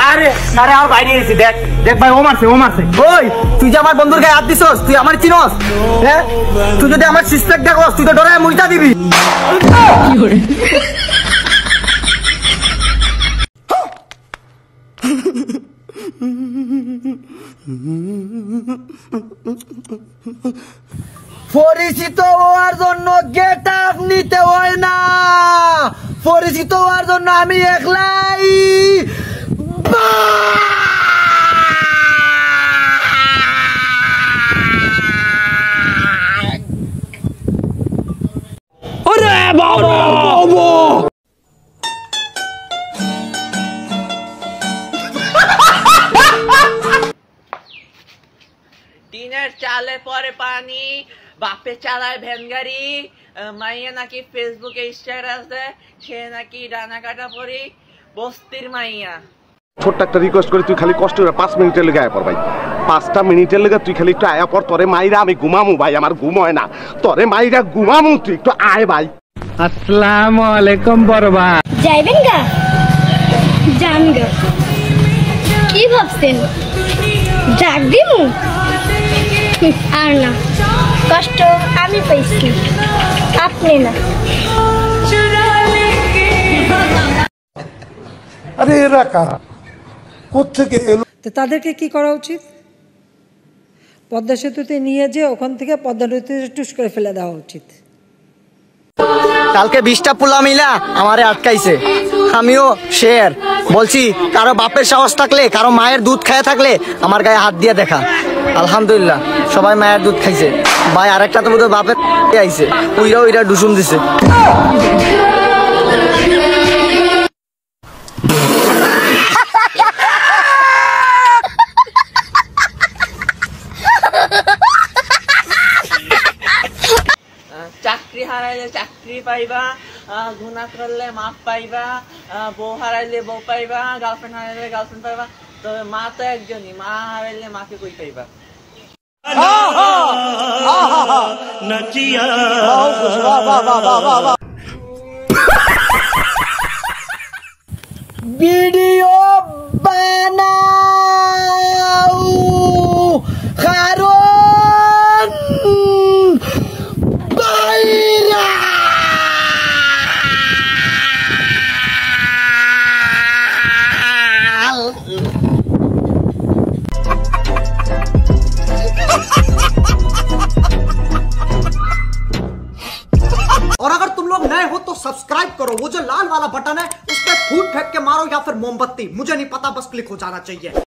আরে আরে আর বাইরে এসেছি, দেখ দেখ ভাই, ও মারছে। ওই তুই যে আমার বন্ধুর গায়ে হাত দিছস, তুই আমার চিনস? হ্যাঁ, তুই যদি আমার সিস্টেক দেখস, তুই তো ডরায় মুইটা দিবি। পরিচিত হওয়ার জন্য গেট আপ নিতে হয় না, পরিচিত হওয়ার জন্য আমি একলাই টিনের চালে পরে পানি, বাপে চালায় ভ্যান গাড়ি, মাইয়া নাকি ফেসবুকে স্ট্যাটাস দেয়, সে নাকি ডানা কাটা পরি, বস্তির মাইয়া। ছোট্ট একটা রিকোয়েস্ট করি, তুই খালি কষ্ট করে 5 মিনিটের লেগে আয়া পর ভাই, 5টা মিনিটের লেগে তুই খালি একটু আয়া পর। তোরে মাইরা আমি ঘুমামু ভাই, আমার ঘুম হয় না, তোরে মাইরা ঘুমামু, তুই একটু আয় ভাই। আসসালামু আলাইকুম বড়বা। যাইবেন গা? যান গা। কি ভাবছেন ডাক দিমু? আর না, কষ্ট আমি পাইছি, আপনি না। আরে এরা কারা, কোত্থেকে এলো? তো তাদেরকে কি করা উচিত? পদ্মা সেতুতে নিয়ে যে ওখান থেকে পদ্মা নদীতে টুস করে ফেলে দেওয়া উচিত। কালকে 20টা পোলা মিলা আমারে আটকাইছে, আমিও শেয়ার বলছি, কারো বাপের সাহস থাকলে, কারো মায়ের দুধ খায় থাকলে আমার গায়ে হাত দিয়ে দেখা। আলহামদুলিল্লাহ সবাই মায়ের দুধ খাইছে ভাই, আরেকটা তো বোধহয় বাপের আইছে, ওইরা ডুসুন দিছে। চাকরি হারাইলে চাকরি পাইবা, গুনাহ করলে মাফ পাইবা, বউ হারাইলে বউ পাইবা, গার্লফ্রেন্ড হারাইলে গার্লফ্রেন্ড পাইবা, তবে মা তো একজনই, মা হারাইলে মাকে কই পাইবা? ভিডিও বানাও কারণ বাইরা और अगर तुम लोग नए हो तो सब्सक्राइब करो, वो जो लाल वाला बटन है उस पर फूट फेंक के मारो या फिर मोमबत्ती, मुझे नहीं पता, बस क्लिक हो जाना चाहिए।